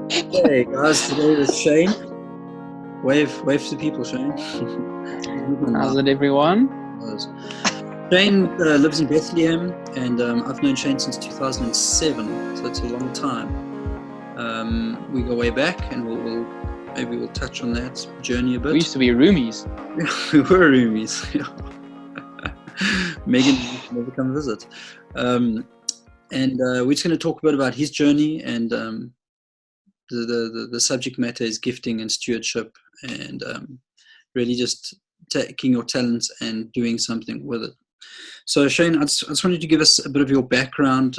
Hey guys, today with Shane. Wave to the people, Shane. How's it, everyone? Shane lives in Bethlehem, and I've known Shane since 2007, so it's a long time. We go way back, and we'll touch on that journey a bit. We used to be roomies. We were roomies. Megan never come visit, and we're just going to talk a bit about his journey and. The subject matter is gifting and stewardship, and really just taking your talents and doing something with it. So Shane, I just wanted to give us a bit of your background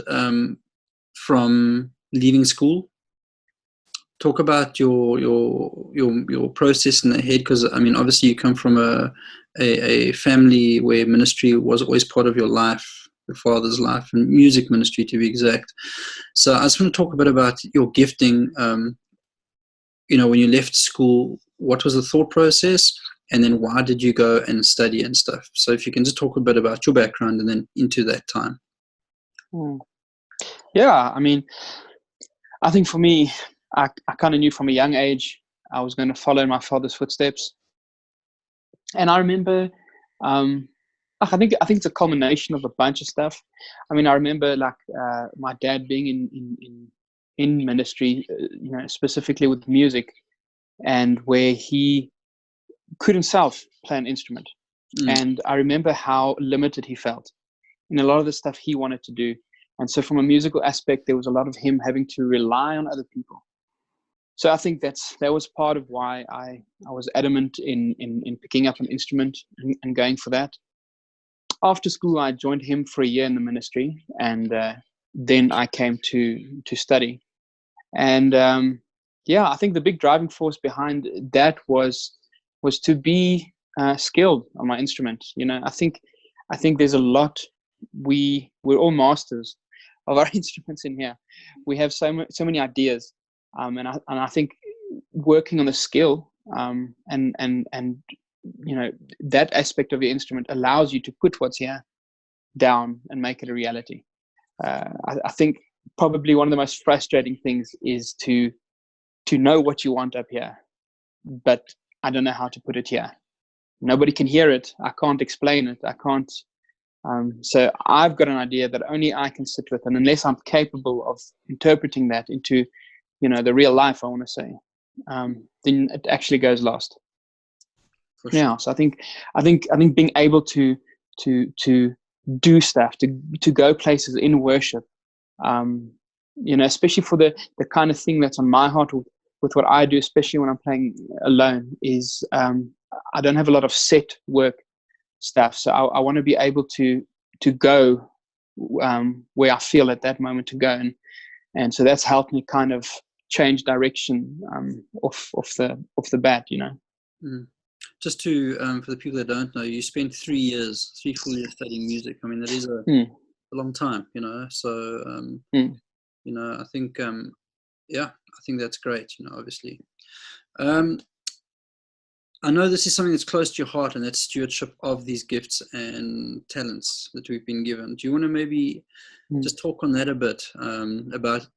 from leaving school. Talk about your process in the head, because I mean, obviously you come from a family where ministry was always part of your life, your father's life, and music ministry to be exact. So I just want to talk a bit about your gifting. When you left school, what was the thought process, and then why did you go and study and stuff? So if you can just talk a bit about your background and then into that time. Yeah, I mean, I think for me, I kind of knew from a young age I was going to follow in my father's footsteps. And I remember, I think it's a culmination of a bunch of stuff. I mean, I remember my dad being in ministry, specifically with music, and where he could himself play an instrument. And I remember how limited he felt in a lot of the stuff he wanted to do. And so from a musical aspect, there was a lot of him having to rely on other people. So I think that was part of why I was adamant in picking up an instrument and going for that. After school, I joined him for a year in the ministry, and then I came to study. And I think the big driving force behind that was to be skilled on my instrument. I think there's a lot. We're all masters of our instruments in here. We have so many ideas, and I think working on the skill and that aspect of your instrument allows you to put what's here down and make it a reality. I think probably one of the most frustrating things is to know what you want up here, but I don't know how to put it here. Nobody can hear it. I can't explain it. I can't. So I've got an idea that only I can sit with, and unless I'm capable of interpreting that into, the real life, I want to say, then it actually goes lost. Sure. Yeah. So I think being able to do stuff, to go places in worship, especially for the kind of thing that's on my heart with what I do, especially when I'm playing alone, is I don't have a lot of set work stuff. So I want to be able to go where I feel at that moment to go, and so that's helped me kind of change direction off the bat. Just to for the people that don't know, you spent 3 full years studying music. I mean, that is a long time, so I think I think that's great, obviously. I know this is something that's close to your heart, and that's stewardship of these gifts and talents that we've been given. Do you want to maybe just talk on that a bit, about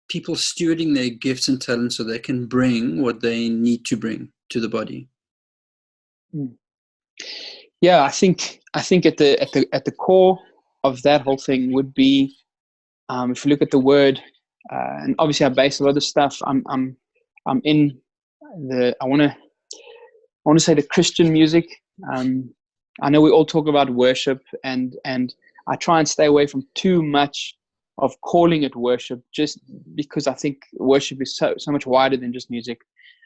people stewarding their gifts and talents so they can bring what they need to bring to the body? Yeah, I think at the core of that whole thing would be, if you look at the word, and obviously I base a lot of stuff. I'm in the I want to say the Christian music. I know we all talk about worship, and I try and stay away from too much of calling it worship, just because I think worship is so much wider than just music.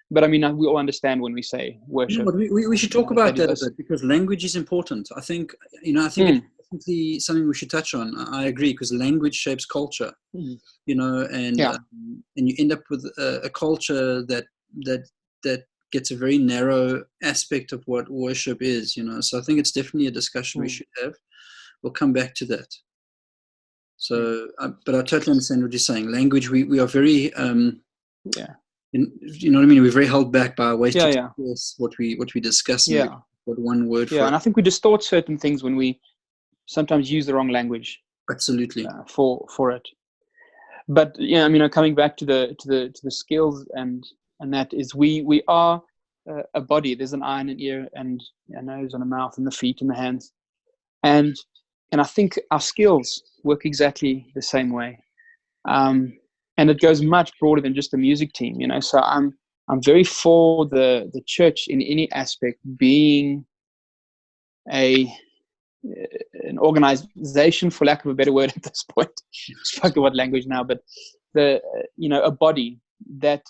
But I mean, we all understand when we say worship. No, but we should talk about that a bit, because language is important. I think it's definitely something we should touch on. I agree, because language shapes culture. And you end up with a culture that gets a very narrow aspect of what worship is. So I think it's definitely a discussion we should have. We'll come back to that. So, but I totally understand what you're saying. Language, we are very you know what I mean? We're very held back by ways to express what we discuss. What one word for. Yeah, and I think we distort certain things when we sometimes use the wrong language. Absolutely. For it. But yeah, I mean, coming back to the skills and that is we are a body. There's an eye and an ear and a nose and a mouth and the feet and the hands, and I think our skills work exactly the same way, and it goes much broader than just the music team. So I'm very for the church in any aspect being an organization, for lack of a better word at this point. Spoke about language now, but a body that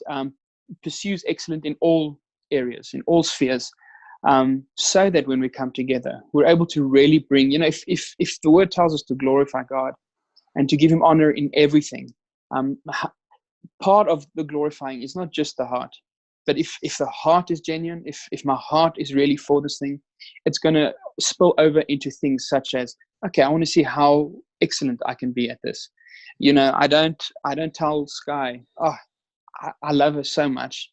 pursues excellence in all areas, in all spheres, so that when we come together, we're able to really bring, if the word tells us to glorify God and to give him honor in everything, part of the glorifying is not just the heart, but if the heart is genuine, if my heart is really for this thing, it's going to spill over into things such as, okay, I want to see how excellent I can be at this. I don't tell Sky, oh, I love her so much.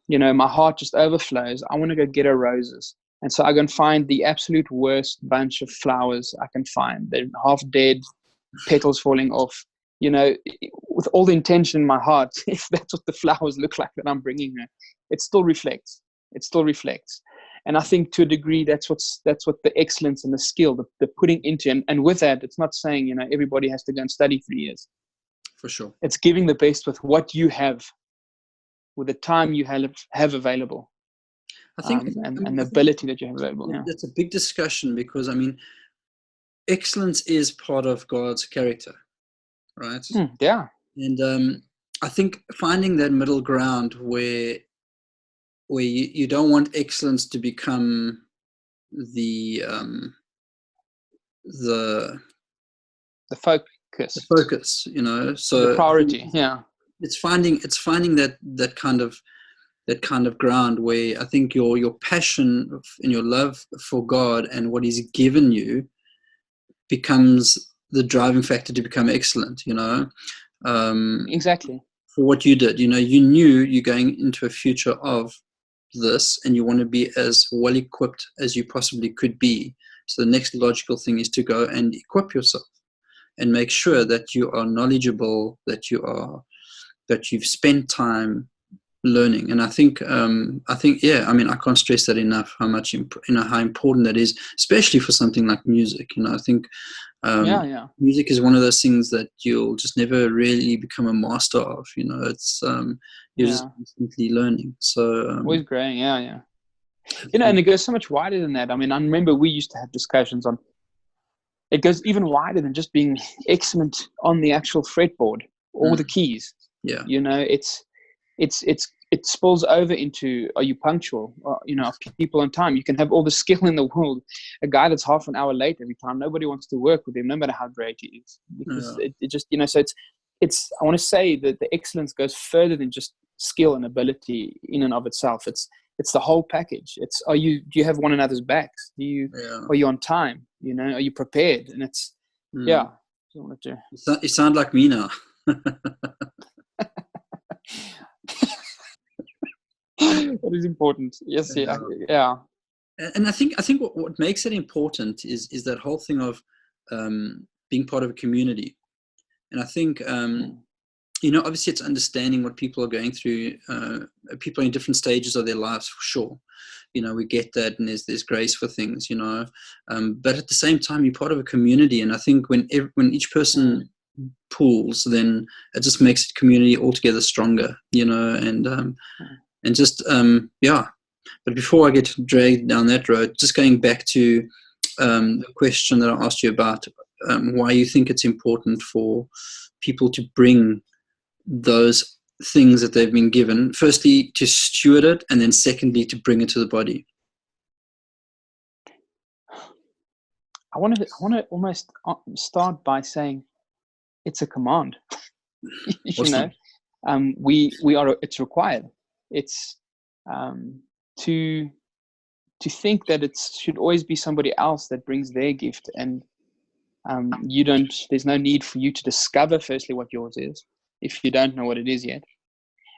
My heart just overflows. I want to go get her roses. And so I go and find the absolute worst bunch of flowers I can find. They're half dead, petals falling off. With all the intention in my heart, if that's what the flowers look like that I'm bringing her, it still reflects. And I think to a degree, that's what the excellence and the skill, the putting into, and with that, it's not saying, everybody has to go and study 3 years. For sure. It's giving the best with what you have, with the time you have available. I think, and the ability that you have available. Yeah. That's a big discussion because, excellence is part of God's character, right? Yeah. And I think finding that middle ground where you don't want excellence to become the focus. The focus, so the priority. Yeah. It's finding that kind of ground where I think your passion and your love for God and what He's given you becomes the driving factor to become excellent. Exactly. For what you did, you knew you're going into a future of this, and you want to be as well equipped as you possibly could be. So the next logical thing is to go and equip yourself and make sure that you are knowledgeable, that you've spent time learning. And I think, I can't stress that enough, how much, how important that is, especially for something like music. I think music is one of those things that you'll just never really become a master of. It's you're just constantly learning. So always growing. Yeah. And it goes so much wider than that. I remember we used to have discussions on. It goes even wider than just being excellent on the actual fretboard or the keys. Yeah. It spills over into, are you punctual? Or, are people on time? You can have all the skill in the world. A guy that's half an hour late every time, nobody wants to work with him, no matter how great he is. Because it just, so it's, I want to say that the excellence goes further than just skill and ability in and of itself. It's the whole package. It's, do you have one another's backs? Are you on time? Are you prepared? And it's, You sound like me now. That is important. Yes, yeah. And I think what makes it important is that whole thing of being part of a community. And I think obviously it's understanding what people are going through. People are in different stages of their lives, for sure. We get that, and there's grace for things. But at the same time, you're part of a community, and I think when each person pulls, then it just makes the community altogether stronger. And just But before I get dragged down that road, just going back to the question that I asked you about why you think it's important for people to bring those things that they've been given, firstly to steward it, and then secondly to bring it to the body. I want to almost start by saying it's a command. We are. It's required. It's to think that it should always be somebody else that brings their gift, and you don't. There's no need for you to discover firstly what yours is if you don't know what it is yet,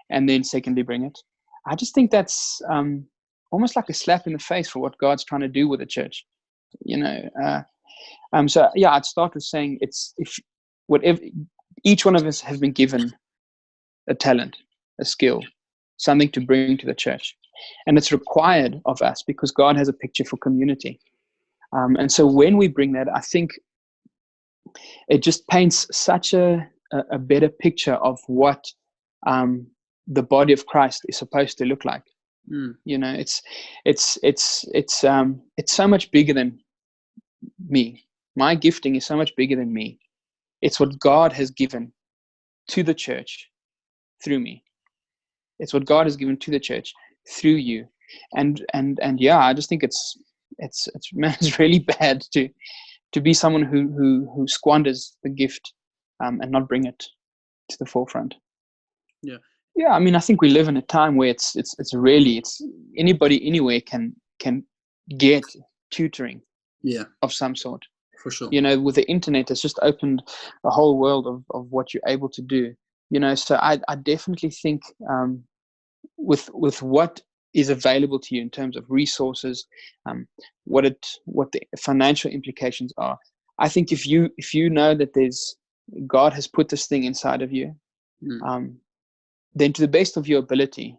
and then secondly bring it. I just think that's almost like a slap in the face for what God's trying to do with the church. So I'd start with saying it's Each one of us has been given a talent, a skill, something to bring to the church. And it's required of us because God has a picture for community. And so when we bring that, I think it just paints such a better picture of what the body of Christ is supposed to look like. You know, it's so much bigger than me. My gifting is so much bigger than me. It's what God has given to the church through me. It's what God has given to the church through you. And yeah, I just think it's man, it's really bad to be someone who squanders the gift and not bring it to the forefront. Yeah, I mean, I think we live in a time where it's anybody anywhere can get tutoring of some sort. For sure. You know, with the internet, it's just opened a whole world of what you're able to do. You know, so I definitely think with what is available to you in terms of resources, what the financial implications are. I think if you know that God has put this thing inside of you, then to the best of your ability,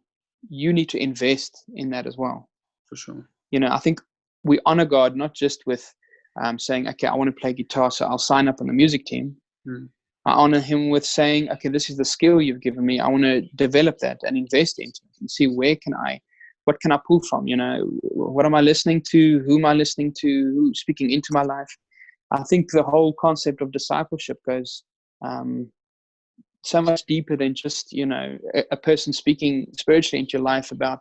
you need to invest in that as well. For sure. You know, I think we honor God not just with saying, okay, I want to play guitar, so I'll sign up on the music team. I honor him with saying, okay, this is the skill you've given me. I want to develop that and invest into it and see what can I pull from? You know, what am I listening to? Who am I listening to? Who's speaking into my life? I think the whole concept of discipleship goes so much deeper than just, you know, a person speaking spiritually into your life about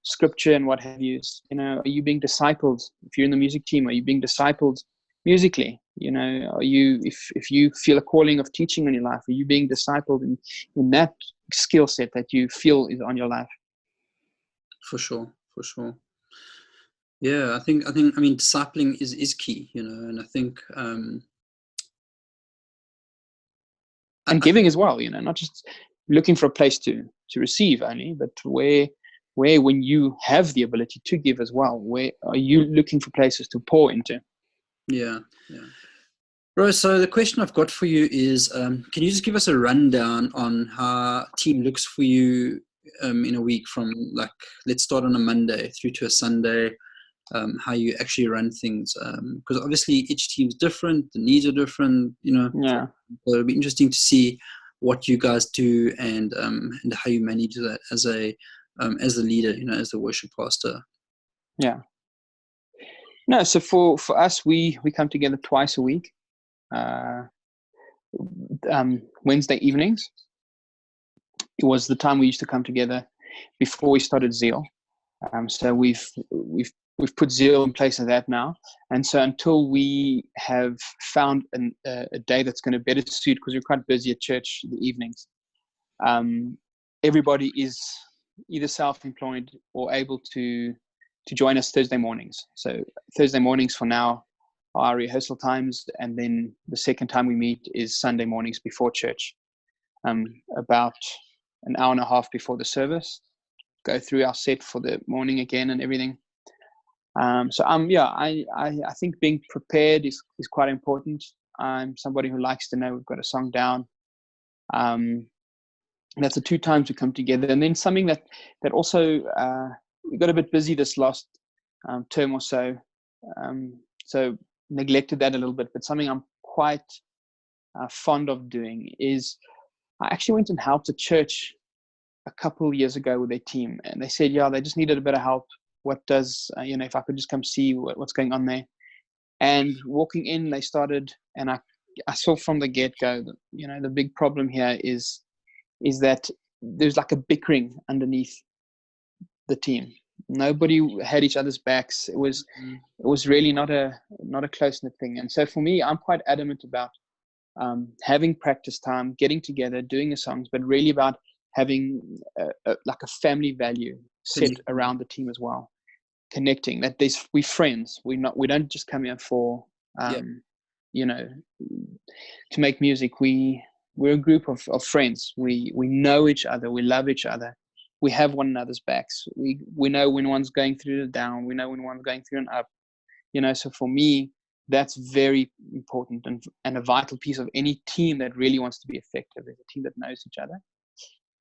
scripture and what have you. You know, are you being discipled? If you're in the music team, are you being discipled musically? You know, are you, if you feel a calling of teaching in your life, are you being discipled in that skill set that you feel is on your life? For sure. Yeah, I mean, discipling is key, you know, and I think and giving as well, you know, not just looking for a place to receive only, but where when you have the ability to give as well, where are you looking for places to pour into? Yeah. Bro, so the question I've got for you is, can you just give us a rundown on how team looks for you in a week from, like, let's start on a Monday through to a Sunday, how you actually run things? Because obviously each team's different, the needs are different, you know. Yeah. So it'll be interesting to see what you guys do and how you manage that as the leader, you know, as the worship pastor. Yeah. No, so for us, we come together twice a week. Wednesday evenings. It was the time we used to come together before we started Zeal. So we've put Zeal in place of that now. And so until we have found a day that's going to better suit, because we're quite busy at church in the evenings, everybody is either self-employed or able to join us Thursday mornings. So Thursday mornings for now are our rehearsal times, and then the second time we meet is Sunday mornings before church, about an hour and a half before the service, go through our set for the morning again and everything. So I think being prepared is quite important. I'm somebody who likes to know we've got a song down. That's the 2 times we come together. And then something that also we got a bit busy this last term or so, so neglected that a little bit, but something I'm quite fond of doing is I actually went and helped a church a couple of years ago with their team, and they said, yeah, they just needed a bit of help. What does, if I could just come see what's going on there. And walking in, they started, and I saw from the get-go, the big problem here is that there's like a bickering underneath the team. Nobody had each other's backs. It was really not a close-knit thing. And so for me, I'm quite adamant about having practice time, getting together, doing the songs, but really about having like a family value set around the team as well. Connecting, that we're friends. We don't just come here for to make music. We're a group of friends. We know each other. We love each other. We have one another's backs. We know when one's going through the down. We know when one's going through an up. So for me, that's very important and a vital piece of any team that really wants to be effective, is a team that knows each other.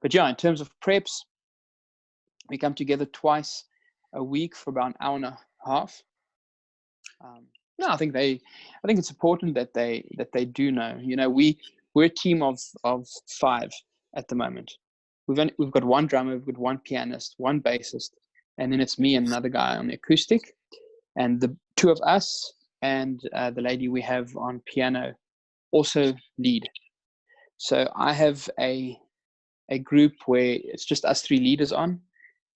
But yeah, in terms of preps, we come together twice a week for about an hour and a half. No, I think it's important that they do know. We're a team of 5 at the moment. We've got one drummer, we've got one pianist, one bassist, and then it's me and another guy on the acoustic, and the 2 of us and the lady we have on piano also lead. So I have a group where it's just us 3 leaders on,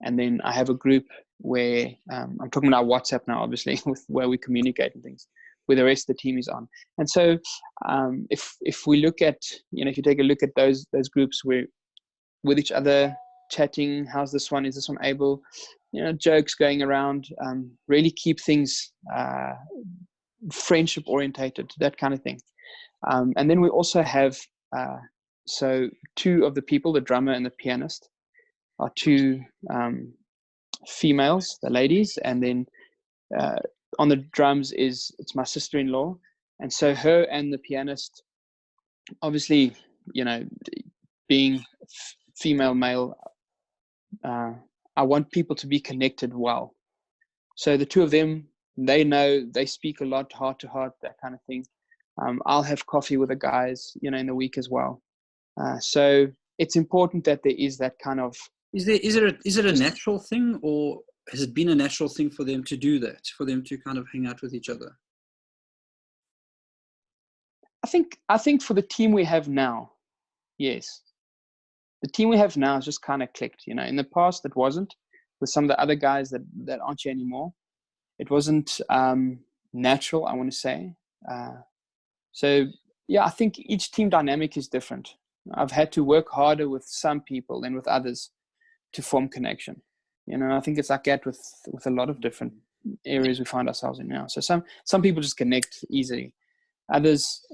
and then I have a group where I'm talking about WhatsApp now, obviously, with where we communicate and things, where the rest of the team is on. And so if we look at, if you take a look at those groups, we're with each other chatting, how's this one, is this one able, jokes going around, really keep things friendship orientated, that kind of thing. And then we also have so 2 of the people, the drummer and the pianist, are 2 females, the ladies, and then on the drums it's my sister-in-law. And so her and the pianist, obviously, being female, male, I want people to be connected well. So the 2 of them, they know, they speak a lot, heart to heart, that kind of thing. I'll have coffee with the guys, in the week as well. So it's important that there is that kind of. Is it a natural thing, or has it been a natural thing for them to do that, for them to kind of hang out with each other? I think for the team we have now, yes. The team we have now has just kind of clicked. In the past it wasn't, with some of the other guys that aren't here anymore. It wasn't natural, I want to say. So yeah, I think each team dynamic is different. I've had to work harder with some people than with others to form connection. I think it's like that with a lot of different areas we find ourselves in now. So some people just connect easily. Others,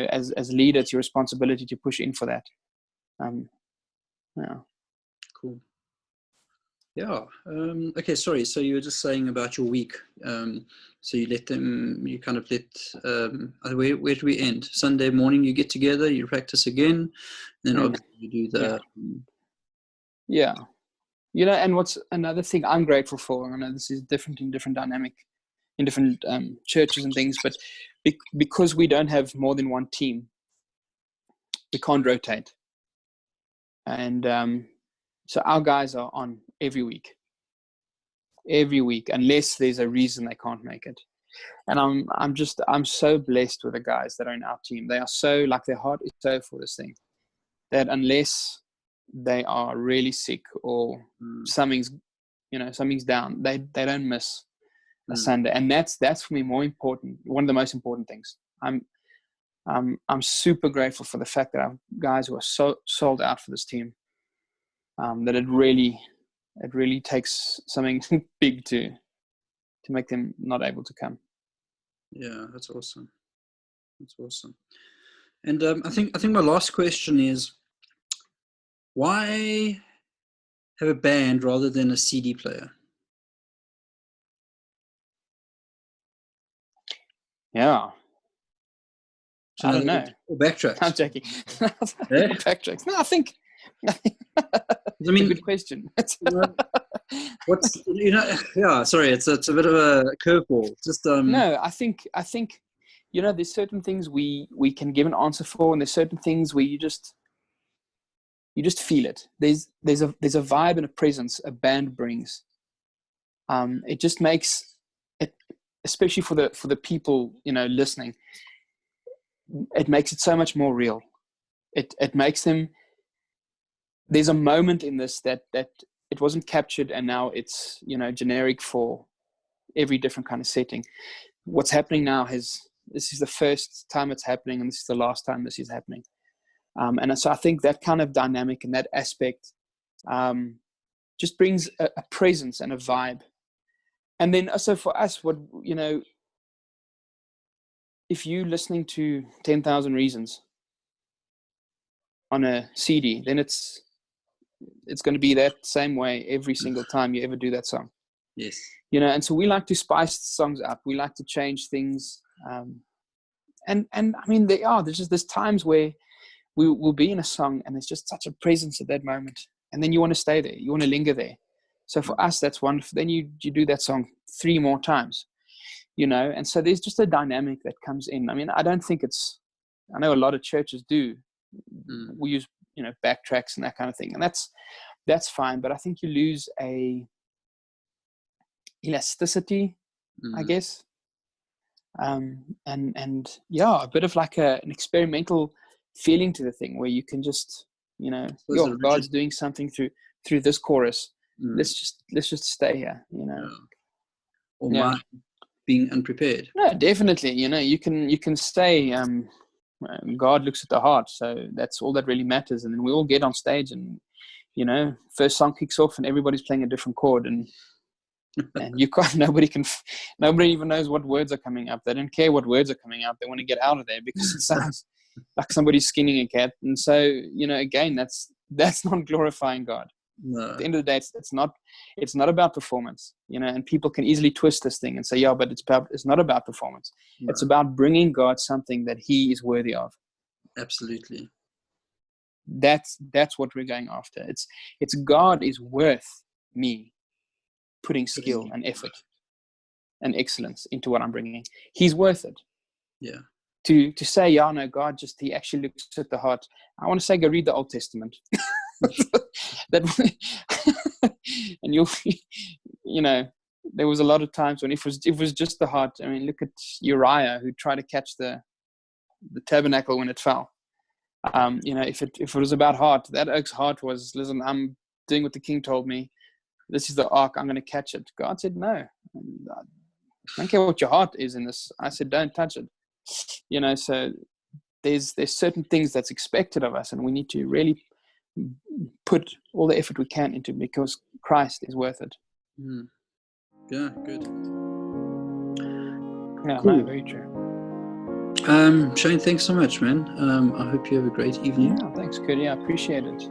as leader, it's your responsibility to push in for that. Yeah. Cool. Yeah. Okay. Sorry. So you were just saying about your week. So you kind of let, where do we end? Sunday morning you get together, you practice again, then obviously you do the. Yeah. And what's another thing I'm grateful for, I know this is different in different dynamic, in different churches and things, but because we don't have more than one team, we can't rotate. And so our guys are on every week, unless there's a reason they can't make it. And I'm so blessed with the guys that are in our team. They are so, like, their heart is so for this thing, that unless they are really sick or something's down, they don't miss a Sunday. And that's for me more important, one of the most important things. I'm super grateful for the fact that I have guys who are so sold out for this team, that it really takes something big to make them not able to come. Yeah, that's awesome. And I think my last question is, why have a band rather than a CD player? Yeah. I don't know. Backtracks. I'm joking. Yeah? Backtracks. No, I think. I mean, good question. Yeah. Sorry, it's a bit of a curveball. Just No, I think there's certain things we can give an answer for, and there's certain things where you just feel it. There's a vibe and a presence a band brings. It just makes it, especially for the people listening, it makes it so much more real. It makes them. There's a moment in this that it wasn't captured, and now it's generic for every different kind of setting. What's happening now this is the first time it's happening, and this is the last time this is happening. And so I think that kind of dynamic and that aspect just brings a presence and a vibe. And then also for us, if you're listening to 10,000 Reasons on a CD, then it's going to be that same way every single time you ever do that song. Yes. And so we like to spice songs up. We like to change things. And I mean, there's times where we will be in a song and there's just such a presence at that moment. And then you want to stay there. You want to linger there. So for us, that's wonderful. Then you do that song 3 more times, and so there's just a dynamic that comes in. I mean, I don't think I know a lot of churches do. We use, backtracks and that kind of thing. And that's fine. But I think you lose a elasticity, I guess. And yeah, a bit of like an experimental feeling to the thing where you can just, God's doing something through this chorus. Let's just stay here, Or mind being unprepared. No, definitely. You can stay. God looks at the heart, so that's all that really matters. And then we all get on stage, and first song kicks off, and everybody's playing a different chord, and you can't. Nobody even knows what words are coming up. They don't care what words are coming out. They want to get out of there because it sounds like somebody's skinning a cat. And so, again, that's not glorifying God. No. At the end of the day, it's not about performance, and people can easily twist this thing and say, yeah, but it's not about performance. No. It's about bringing God something that he is worthy of. Absolutely. That's what we're going after. It's God is worth me putting skill and effort and excellence into what I'm bringing. He's worth it. Yeah. To say, yeah, no, God he actually looks at the heart. I want to say, go read the Old Testament. And there was a lot of times when it was just the heart. I mean, look at Uriah, who tried to catch the tabernacle when it fell. If it was about heart, that oak's heart was, listen, I'm doing what the king told me. This is the ark. I'm going to catch it. God said, no. I don't care what your heart is in this. I said, don't touch it. So there's certain things that's expected of us, and we need to really put all the effort we can into it because Christ is worth it. Yeah, good. Yeah, cool. No, very true. Shane, thanks so much, man. I hope you have a great evening. Yeah, thanks, Kurt. Yeah, I appreciate it.